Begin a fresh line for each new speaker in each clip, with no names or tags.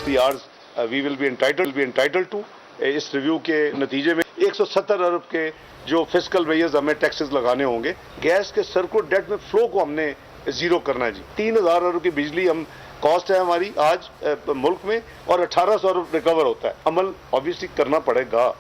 60 hours we will be entitled to. इस review के नतीजे में 170 अरब के जो फिस्कल वेयर्स हमें टैक्सेस लगाने होंगे। गैस के सर्कुलर डेट में फ्लो को हमने जीरो करना है जी। 3000 अरब की बिजली हम कॉस्ट है हमारी आज मुल्क में और 1800 अरब रिकवर होता है। अमल ऑब्वियसली करना पड़ेगा।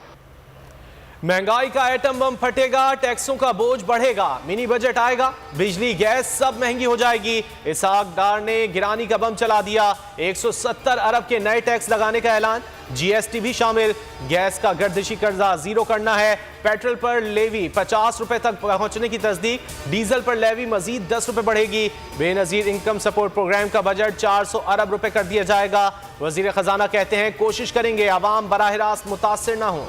महंगाई का एटम बम फटेगा, टैक्सों का बोझ बढ़ेगा, मिनी बजट आएगा, बिजली गैस सब महंगी हो जाएगी। इसहाक डार ने गिरानी का बम चला दिया। 170 अरब के नए टैक्स लगाने का ऐलान, जीएसटी भी शामिल। गैस का गर्दिशी कर्जा जीरो करना है। पेट्रोल पर लेवी 50 रुपए तक पहुंचने की तस्दीक। डीजल पर लेवी मजीद 10 रुपए बढ़ेगी। बेनजीर इनकम सपोर्ट प्रोग्राम का बजट 400 अरब रुपए कर दिया जाएगा। वजीर खजाना कहते हैं कोशिश करेंगे आवाम बराह रास्त मुतासिर ना हो।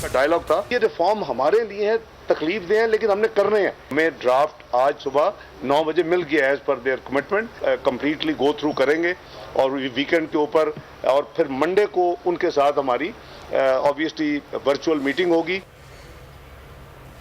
डायलॉग था, ये रिफॉर्म हमारे लिए है, तकलीफ दे हैं लेकिन हमने करने हैं। हमें ड्राफ्ट आज सुबह 9 बजे मिल गया as per their commitment. Completely go through करेंगे और वीकेंड के ऊपर और फिर मंडे को उनके साथ हमारी ऑब्वियसली वर्चुअल मीटिंग होगी।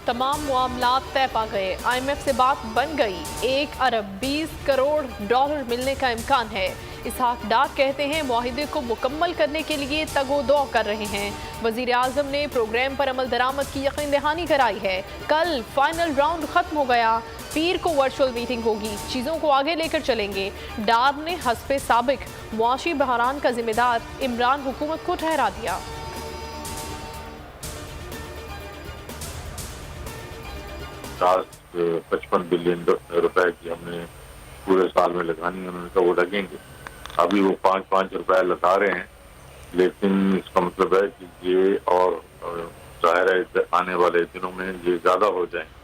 तमाम मामलात तय पा गए, IMF से बात बन गई। 1 अरब 20 करोड़ डॉलर मिलने का इम्कान है। इसहाक डार कहते हैं मुआहिदे को मुकम्मल करने के लिए तगो-दो कर रहे हैं। वजीर आजम ने प्रोग्राम पर अमल दरामद की यकीन दहानी कराई है। कल फाइनल राउंड खत्म हो गया, पीर को वर्चुअल मीटिंग होगी, चीज़ों को आगे लेकर चलेंगे। डार ने हस्बे साबिक मुआशी बहरान का जिम्मेदार इमरान हुकूमत को ठहरा दिया।
55 बिलियन रुपए की हमने पूरे साल में लगानी है। उन्होंने कहा वो लगेंगे। अभी वो 5-5 रुपए लगा रहे हैं, लेकिन इसका मतलब है कि ये और जाहिर है आने वाले दिनों में ये ज्यादा हो जाएंगे।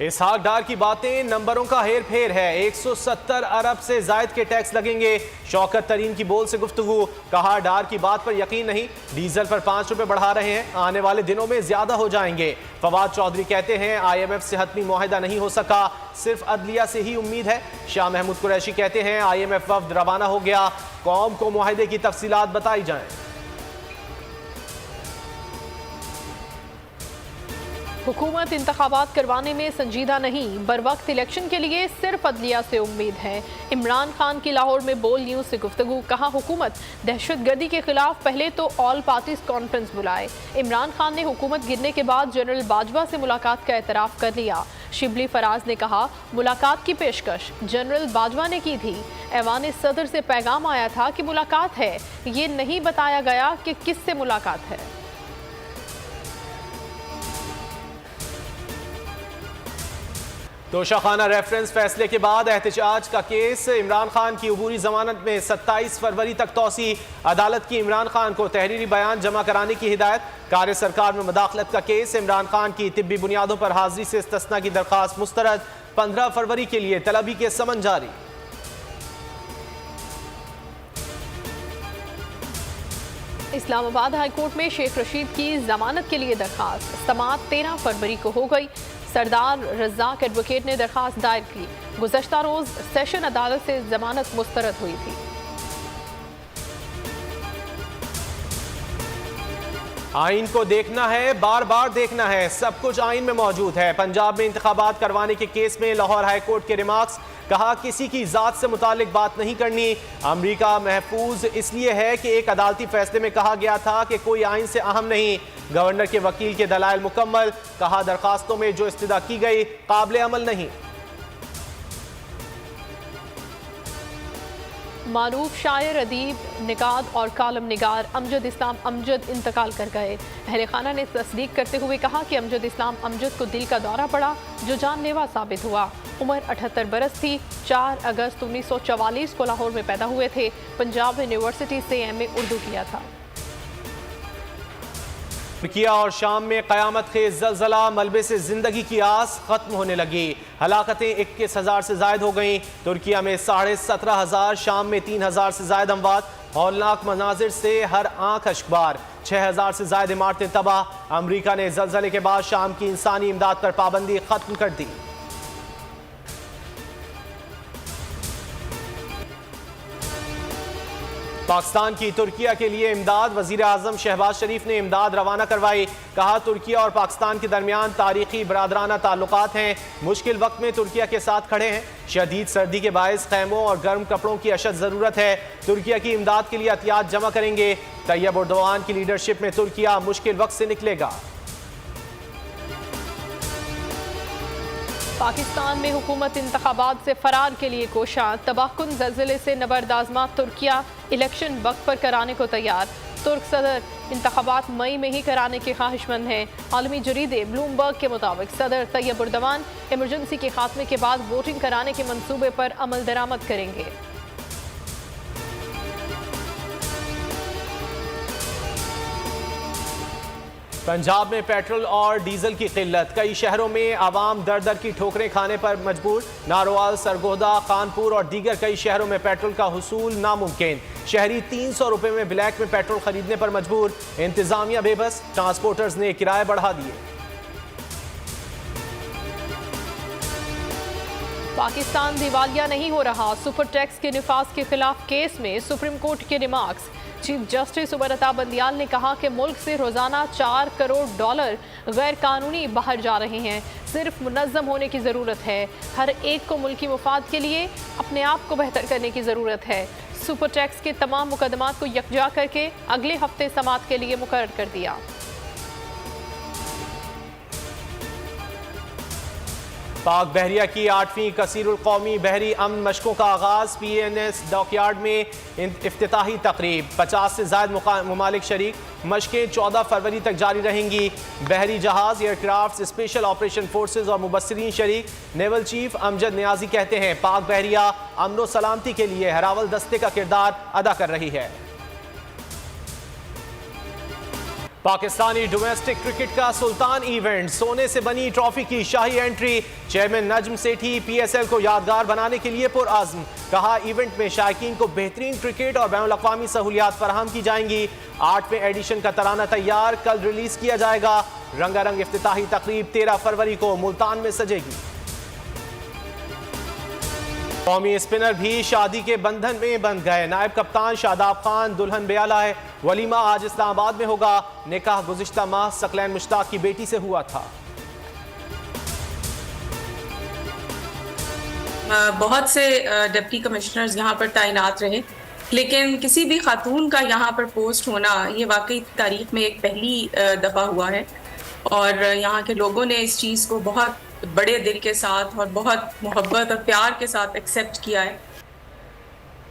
इसहाक डार की बातें नंबरों का हेर फेर है। 170 अरब से जायद के टैक्स लगेंगे। शौकत तरीन की बोल से गुफ्तगू, कहा डार की बात पर यकीन नहीं, डीजल पर 5 रुपए बढ़ा रहे हैं, आने वाले दिनों में ज्यादा हो जाएंगे। फवाद चौधरी कहते हैं IMF से हतमी मुआहिदा नहीं हो सका, सिर्फ अदलिया से ही उम्मीद है। शाह महमूद कुरैशी कहते हैं IMF वफ्द रवाना हो गया, कौम को मुआहिदे की तफसीलात बताई जाएं।
हुकूमत इंतखाबात करवाने में संजीदा नहीं, बर वक्त इलेक्शन के लिए सिर्फ अदलिया से उम्मीद है। इमरान खान की लाहौर में बोल न्यूज़ से गुफ्तगू, कहा हुकूमत दहशतगर्दी के खिलाफ पहले तो ऑल पार्टीज कॉन्फ्रेंस बुलाए। इमरान खान ने हुकूमत गिरने के बाद जनरल बाजवा से मुलाकात का एतराफ़ कर लिया। शिबली फराज ने कहा मुलाकात की पेशकश जनरल बाजवा ने की थी। ऐवान सदर से पैगाम आया था कि मुलाकात है, ये नहीं बताया गया कि किससे मुलाकात है।
तोशाखाना रेफरेंस फैसले के बाद एहतजाज का केस, इमरान खान की अबूरी जमानत में 27 फरवरी तक तौसी। अदालत की इमरान खान को तहरीरी बयान जमा कराने की हिदायत। कार्य सरकार में मुदाखलत का केस, इमरान खान की तिब्बी बुनियादों पर हाजिरी से इस्तिस्ना की दरख्वास्त मुस्तरद। 15 फरवरी के लिए तलबी के समन जारी।
इस्लामाबाद हाईकोर्ट में शेख रशीद की जमानत के लिए दरखास्त, समाअत 13 फरवरी को हो गई। सरदार रज़ाक एडवोकेट ने दरखास्त दायर की। गुज़श्ता रोज सेशन अदालत से जमानत मुस्तरद हुई थी।
आइन को देखना है, बार बार देखना है, सब कुछ आइन में मौजूद है। पंजाब में इंतखाबात करवाने के केस में लाहौर हाई कोर्ट के रिमार्क्स, कहा किसी की जात से मुतालिक बात नहीं करनी। अमरीका महफूज इसलिए है कि एक अदालती फैसले में कहा गया था कि कोई आइन से अहम नहीं। गवर्नर के वकील के दलाइल मुकम्मल, कहा दरखास्तों में जो इस्तदा की गई काबिल अमल नहीं।
मारूफ शायर, अदीब, निकाद और कालम निगार अमजद इस्लाम अमजद इंतकाल कर गए। अहले खाना ने तस्दीक करते हुए कहा कि अमजद इस्लाम अमजद को दिल का दौरा पड़ा, जो जानलेवा साबित हुआ। उम्र 78 बरस थी। 4 अगस्त 1944 को लाहौर में पैदा हुए थे। पंजाब यूनिवर्सिटी से MA उर्दू किया था।
तुर्किया और शाम में क़यामत खेज़ ज़लज़ला, मलबे से ज़िंदगी की आस ख़त्म होने लगी। हलाकतें 21,000 से ज़ायद हो गईं। तुर्किया में 17,500, शाम में 3,000 से ज़ायद अमवात। हौलनाक मनाजिर से हर आंख अश्कबार। 6,000 से ज़ायद इमारतें तबाह। अमरीका ने ज़लज़ले के बाद शाम की इंसानी इमदाद पर पाबंदी ख़त्म कर दी। पाकिस्तान की तुर्किया के लिए इमदाद। वजीर आजम शहबाज शरीफ ने इमदाद रवाना करवाई। कहा तुर्किया और पाकिस्तान के दरमियान तारीखी बरादराना ताल्लुकात हैं। मुश्किल वक्त में तुर्किया के साथ खड़े हैं। शदीद सर्दी के बायस खैमों और गर्म कपड़ों की अशद ज़रूरत है। तुर्किया की इमदाद के लिए अतियात जमा करेंगे। तैयब एर्दोआन की लीडरशिप में तुर्किया मुश्किल वक्त से निकलेगा।
पाकिस्तान में हुकूमत इंतखाबात से फरार के लिए कोशा। तबाहकुन ज़लज़ले से नबरदाज़मा तुर्किया इलेक्शन वक्त पर कराने को तैयार। तुर्क सदर इंतखाबात मई में ही कराने के ख्वाहिशमंद हैं। आलमी जरीदे ब्लूमबर्ग के मुताबिक सदर तैयब एर्दोआन इमरजेंसी के खात्मे के बाद वोटिंग कराने के मंसूबे पर अमल दरामद करेंगे।
पंजाब में पेट्रोल और डीजल की किल्लत। कई शहरों में आवाम दर दर की ठोकरें खाने पर मजबूर। नारोवाल, सरगोदा, कानपुर और दीगर कई शहरों में पेट्रोल का हुसूल नामुमकिन। शहरी 300 रुपए में ब्लैक में पेट्रोल खरीदने पर मजबूर। इंतजामिया बेबस। ट्रांसपोर्टर्स ने किराए बढ़ा दिए।
पाकिस्तान दिवालिया नहीं हो रहा। सुपर टैक्स के निफाज के खिलाफ केस में सुप्रीम कोर्ट के remarks. Chief justice Umar Ata Bandial ने कहा कि मुल्क से रोजाना $4 करोड़ गैर कानूनी बाहर जा रहे हैं। सिर्फ मुनज़्ज़म होने की ज़रूरत है। हर एक को मुल्की मुफाद के लिए अपने आप को बेहतर करने की ज़रूरत है। सुपर टैक्स के तमाम मुकदमात को यकजा करके अगले हफ्ते समाअत के लिए मुकर्रर कर दिया।
पाक बहरिया की 8वीं कसीरुल कौमी बहरी अमन मशकों का आगाज। PNS डॉकयार्ड में इफ्तिताही तकरीब। 50 से ज़ायद ममालिक शरीक। मशकें 14 फरवरी तक जारी रहेंगी। बहरी जहाज, एयरक्राफ्ट, स्पेशल ऑपरेशन फोर्सेज और मुबस्सिरीन शरीक। नेवल चीफ अमजद नियाजी कहते हैं पाक बहरिया अमन व सलामती के लिए हरावल दस्ते का किरदार अदा कर रही है। पाकिस्तानी डोमेस्टिक क्रिकेट का सुल्तान इवेंट। सोने से बनी ट्रॉफी की शाही entry. Chairman Najam Sethi PSL को यादगार बनाने के लिए पुरअज़्म। कहा इवेंट में शायकीन को बेहतरीन क्रिकेट और बैनुल अक़वामी सहूलियात फराहम की जाएंगी। 8वें एडिशन का तराना तैयार, कल रिलीज किया जाएगा। रंगारंग इफ्तिताही तकरीब 13 फरवरी को मुल्तान में सजेगी। कौमी स्पिनर भी शादी के बंधन में बंध गए। नायब कप्तान शादाब खान दुल्हन बेआला है। वलीमा आज इस्लामाबाद में होगा। निकाह गुज़िश्ता माह सकलैन मुश्ताक की बेटी से हुआ था।
बहुत से डिप्टी कमिश्नर्स यहाँ पर तैनात रहे, लेकिन किसी भी खातून का यहाँ पर पोस्ट होना ये वाकई तारीख में एक पहली दफ़ा हुआ है। और यहाँ के लोगों ने इस चीज़ को बहुत बड़े दिल के साथ और बहुत मोहब्बत और प्यार के साथ एक्सेप्ट किया है।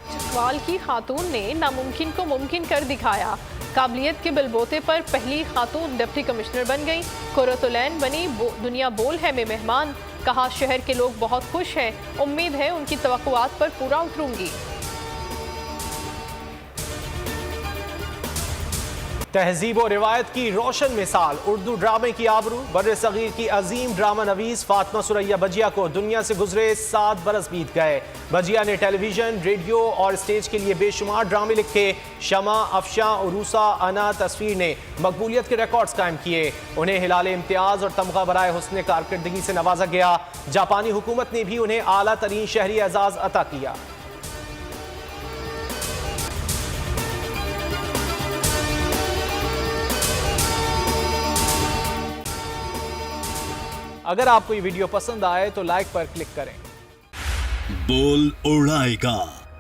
चकवाल की खातून ने नामुमकिन को मुमकिन कर दिखाया। काबिलियत के बलबूते पर पहली खातून डिप्टी कमिश्नर बन गई। कुर्रतुलैन बनी दुनिया बोल है में मेहमान। कहा शहर के लोग बहुत खुश हैं। उम्मीद है उनकी तवक्कुआत पर पूरा उतरूंगी।
तहजीब और रिवायत की रोशन मिसाल। उर्दू ड्रामे की आबरू। बर्रे सगीर की अजीम ड्रामा नवीस फातिमा सुरैया बजिया को दुनिया से गुजरे 7 बरस बीत गए। बजिया ने टेलीविजन, रेडियो और स्टेज के लिए बेशुमार ड्रामे लिखे। शमा, अफशा, उरूसा, अना, तस्वीर ने मकबूलियत के रिकॉर्ड्स कायम किए। उन्हें हिलाल इम्तियाज और तमगा बराए हुस्न कारकर्दगी से नवाजा गया। जापानी हुकूमत ने भी उन्हें आला तरीन शहरी एजाज अता किया। अगर आपको ये वीडियो पसंद आए तो लाइक पर क्लिक करें।
बोल उड़ाएगा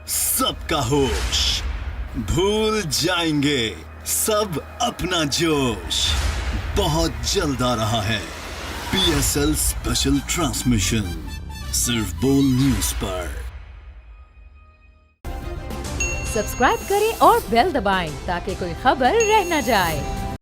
सबका होश, भूल जाएंगे सब अपना जोश। बहुत जल्द आ रहा है PSL स्पेशल ट्रांसमिशन, सिर्फ बोल न्यूज पर।
सब्सक्राइब करें और बेल दबाएं ताकि कोई खबर रह न जाए।